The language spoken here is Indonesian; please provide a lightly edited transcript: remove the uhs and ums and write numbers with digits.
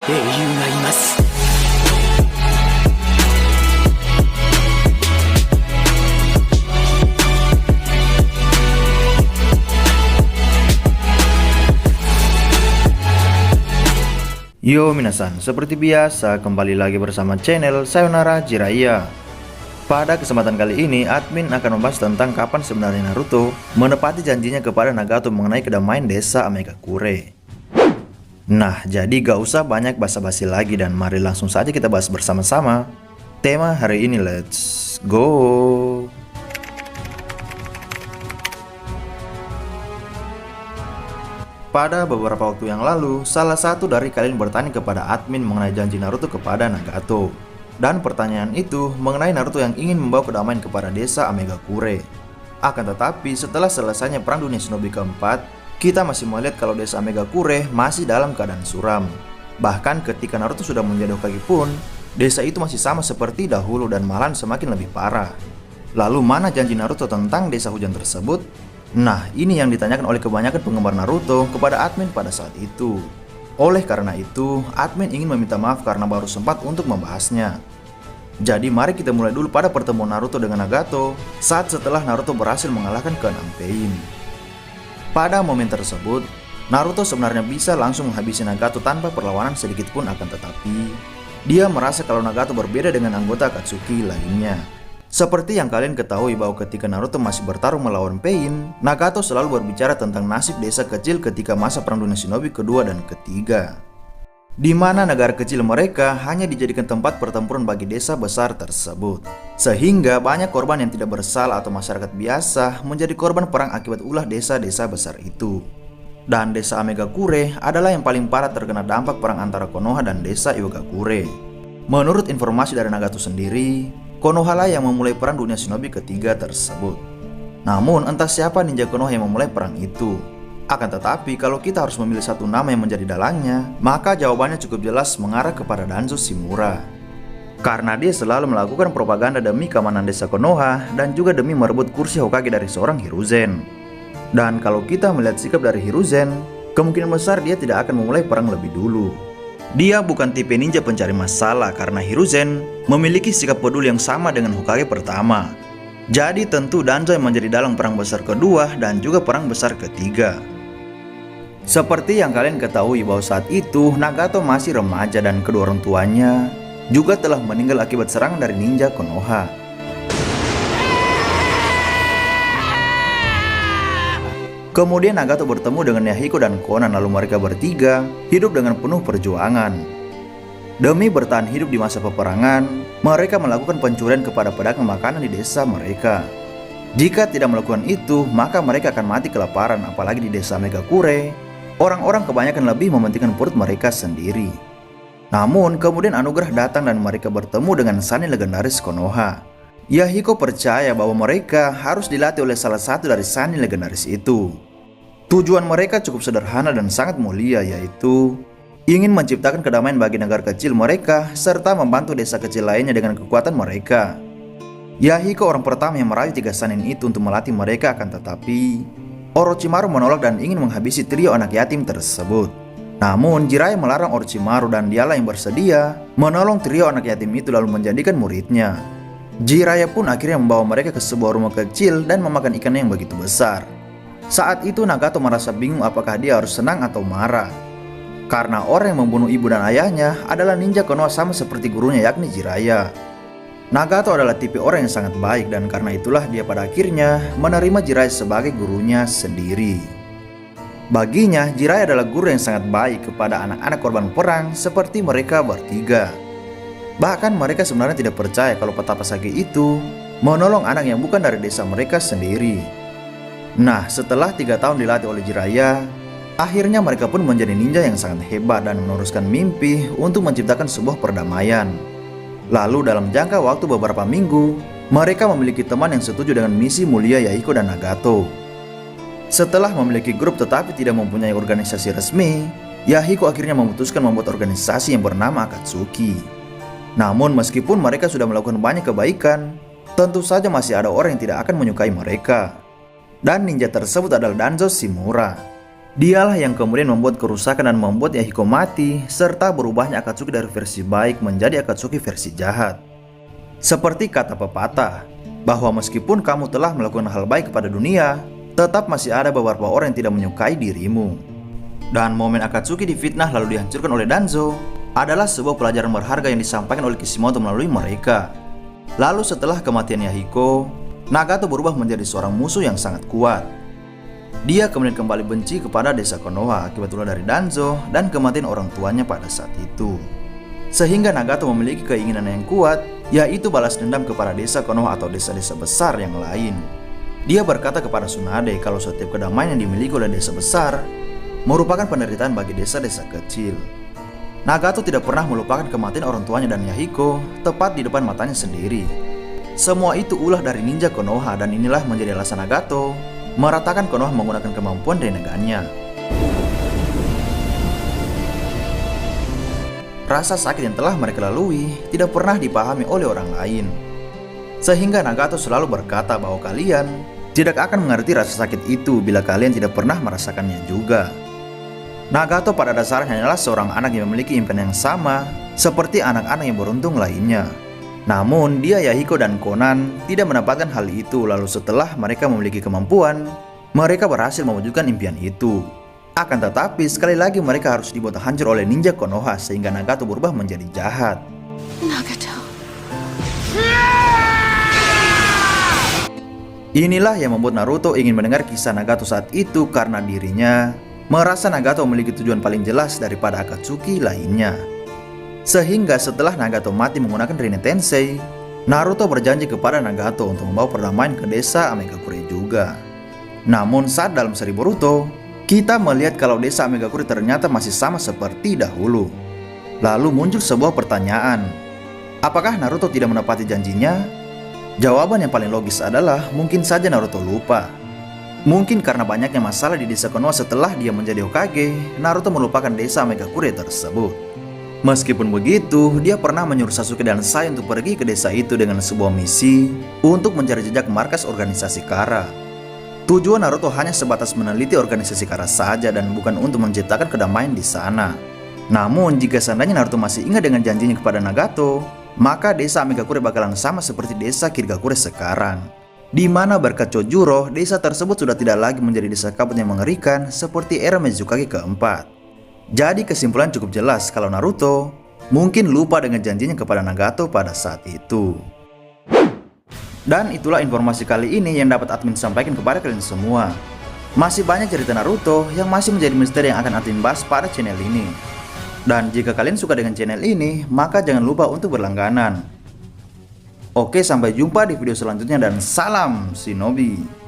英雄がいます。 Yo minasan, seperti biasa kembali lagi bersama channel Sayonara Jiraiya. Pada kesempatan kali ini, admin akan membahas tentang kapan sebenarnya Naruto menepati janjinya kepada Nagato mengenai kedamaian desa Amegakure. Nah, jadi gak usah banyak basa-basi lagi dan mari langsung saja kita bahas bersama-sama tema hari ini. Let's go! Pada beberapa waktu yang lalu, salah satu dari kalian bertanya kepada admin mengenai janji Naruto kepada Nagato. Dan pertanyaan itu mengenai Naruto yang ingin membawa kedamaian kepada desa Amegakure. Akan tetapi, setelah selesainya Perang Dunia Shinobi keempat, kita masih melihat kalau desa Amegakure masih dalam keadaan suram. Bahkan ketika Naruto sudah menjadi Hokage pun, desa itu masih sama seperti dahulu dan malahan semakin lebih parah. Lalu mana janji Naruto tentang desa hujan tersebut? Nah, ini yang ditanyakan oleh kebanyakan penggemar Naruto kepada admin pada saat itu. Oleh karena itu, admin ingin meminta maaf karena baru sempat untuk membahasnya. Jadi mari kita mulai dulu pada pertemuan Naruto dengan Nagato saat setelah Naruto berhasil mengalahkan ke-6 Pain. Pada momen tersebut, Naruto sebenarnya bisa langsung menghabisi Nagato tanpa perlawanan sedikit pun, akan tetapi dia merasa kalau Nagato berbeda dengan anggota Akatsuki lainnya. Seperti yang kalian ketahui bahwa ketika Naruto masih bertarung melawan Pain, Nagato selalu berbicara tentang nasib desa kecil ketika masa Perang Dunia Shinobi kedua dan ketiga, di mana negara kecil mereka hanya dijadikan tempat pertempuran bagi desa besar tersebut, sehingga banyak korban yang tidak bersalah atau masyarakat biasa menjadi korban perang akibat ulah desa-desa besar itu. Dan desa Amegakure adalah yang paling parah terkena dampak perang antara Konoha dan desa Iwagakure. Menurut informasi dari Nagato sendiri, Konoha lah yang memulai Perang Dunia Shinobi ketiga tersebut. Namun entah siapa ninja Konoha yang memulai perang itu. Akan tetapi kalau kita harus memilih satu nama yang menjadi dalangnya, maka jawabannya cukup jelas mengarah kepada Danzo Shimura. Karena dia selalu melakukan propaganda demi keamanan desa Konoha dan juga demi merebut kursi Hokage dari seorang Hiruzen. Dan kalau kita melihat sikap dari Hiruzen, kemungkinan besar dia tidak akan memulai perang lebih dulu. Dia bukan tipe ninja pencari masalah karena Hiruzen memiliki sikap peduli yang sama dengan Hokage pertama. Jadi tentu Danzo yang menjadi dalang perang besar kedua dan juga perang besar ketiga. Seperti yang kalian ketahui bahwa saat itu Nagato masih remaja dan kedua orang tuanya juga telah meninggal akibat serangan dari ninja Konoha. Kemudian Nagato bertemu dengan Yahiko dan Konan, lalu mereka bertiga hidup dengan penuh perjuangan. Demi bertahan hidup di masa peperangan, mereka melakukan pencurian kepada pedagang makanan di desa mereka. Jika tidak melakukan itu, maka mereka akan mati kelaparan, apalagi di desa Megakure. Orang-orang kebanyakan lebih mementingkan perut mereka sendiri. Namun, kemudian anugerah datang dan mereka bertemu dengan Sannin legendaris Konoha. Yahiko percaya bahwa mereka harus dilatih oleh salah satu dari Sannin legendaris itu. Tujuan mereka cukup sederhana dan sangat mulia, yaitu ingin menciptakan kedamaian bagi negara kecil mereka serta membantu desa kecil lainnya dengan kekuatan mereka. Yahiko orang pertama yang merayu tiga Sannin itu untuk melatih mereka, akan tetapi Orochimaru menolak dan ingin menghabisi trio anak yatim tersebut. Namun Jiraiya melarang Orochimaru dan dialah yang bersedia menolong trio anak yatim itu lalu menjadikan muridnya. Jiraiya pun akhirnya membawa mereka ke sebuah rumah kecil dan memakan ikan yang begitu besar. Saat itu Nagato merasa bingung apakah dia harus senang atau marah. Karena orang yang membunuh ibu dan ayahnya adalah ninja Konoha sama seperti gurunya, yakni Jiraiya. Nagato adalah tipe orang yang sangat baik dan karena itulah dia pada akhirnya menerima Jiraiya sebagai gurunya sendiri. Baginya, Jiraiya adalah guru yang sangat baik kepada anak-anak korban perang seperti mereka bertiga. Bahkan mereka sebenarnya tidak percaya kalau petapa Sage itu menolong anak yang bukan dari desa mereka sendiri. Nah, setelah 3 tahun dilatih oleh Jiraiya, akhirnya mereka pun menjadi ninja yang sangat hebat dan meneruskan mimpi untuk menciptakan sebuah perdamaian. Lalu dalam jangka waktu beberapa minggu, mereka memiliki teman yang setuju dengan misi mulia Yahiko dan Nagato. Setelah memiliki grup tetapi tidak mempunyai organisasi resmi, Yahiko akhirnya memutuskan membuat organisasi yang bernama Akatsuki. Namun meskipun mereka sudah melakukan banyak kebaikan, tentu saja masih ada orang yang tidak akan menyukai mereka. Dan ninja tersebut adalah Danzo Shimura. Dialah yang kemudian membuat kerusakan dan membuat Yahiko mati, serta berubahnya Akatsuki dari versi baik menjadi Akatsuki versi jahat. Seperti kata pepatah, bahwa meskipun kamu telah melakukan hal baik kepada dunia, tetap masih ada beberapa orang yang tidak menyukai dirimu. Dan momen Akatsuki difitnah lalu dihancurkan oleh Danzo adalah sebuah pelajaran berharga yang disampaikan oleh Kishimoto melalui mereka. Lalu setelah kematian Yahiko, Nagato berubah menjadi seorang musuh yang sangat kuat. Dia kemudian kembali benci kepada desa Konoha akibat ulah dari Danzo dan kematian orang tuanya pada saat itu. Sehingga Nagato memiliki keinginan yang kuat, yaitu balas dendam kepada desa Konoha atau desa-desa besar yang lain. Dia berkata kepada Tsunade kalau setiap kedamaian yang dimiliki oleh desa besar merupakan penderitaan bagi desa-desa kecil. Nagato tidak pernah melupakan kematian orang tuanya dan Yahiko tepat di depan matanya sendiri. Semua itu ulah dari ninja Konoha dan inilah menjadi alasan Nagato meratakan Konoha menggunakan kemampuan Rinnegan-nya. Rasa sakit yang telah mereka lalui tidak pernah dipahami oleh orang lain. Sehingga Nagato selalu berkata bahwa kalian tidak akan mengerti rasa sakit itu bila kalian tidak pernah merasakannya juga. Nagato pada dasarnya hanyalah seorang anak yang memiliki impian yang sama seperti anak-anak yang beruntung lainnya. Namun dia, Yahiko, dan Konan tidak mendapatkan hal itu. Lalu setelah mereka memiliki kemampuan, mereka berhasil mewujudkan impian itu. Akan tetapi sekali lagi mereka harus dibuat hancur oleh ninja Konoha sehingga Nagato berubah menjadi jahat. Nagato. Inilah yang membuat Naruto ingin mendengar kisah Nagato saat itu karena dirinya merasa Nagato memiliki tujuan paling jelas daripada Akatsuki lainnya. Sehingga setelah Nagato mati menggunakan Rinne Tensei, Naruto berjanji kepada Nagato untuk membawa perdamaian ke desa Amegakure juga. Namun saat dalam seri Boruto, kita melihat kalau desa Amegakure ternyata masih sama seperti dahulu. Lalu muncul sebuah pertanyaan, apakah Naruto tidak menepati janjinya? Jawaban yang paling logis adalah mungkin saja Naruto lupa. Mungkin karena banyaknya masalah di desa Konoha setelah dia menjadi Hokage, Naruto melupakan desa Amegakure tersebut. Meskipun begitu, dia pernah menyuruh Sasuke dan Sai untuk pergi ke desa itu dengan sebuah misi untuk mencari jejak markas organisasi Kara. Tujuan Naruto hanya sebatas meneliti organisasi Kara saja dan bukan untuk menciptakan kedamaian di sana. Namun, jika seandainya Naruto masih ingat dengan janjinya kepada Nagato, maka desa Amegakure bakalan sama seperti desa Kirigakure sekarang. Di mana berkat Chojuro, desa tersebut sudah tidak lagi menjadi desa kabut yang mengerikan seperti era Mizukage keempat. Jadi kesimpulan cukup jelas kalau Naruto mungkin lupa dengan janjinya kepada Nagato pada saat itu. Dan itulah informasi kali ini yang dapat admin sampaikan kepada kalian semua. Masih banyak cerita Naruto yang masih menjadi misteri yang akan admin bahas pada channel ini. Dan jika kalian suka dengan channel ini, maka jangan lupa untuk berlangganan. Oke, sampai jumpa di video selanjutnya dan salam Shinobi.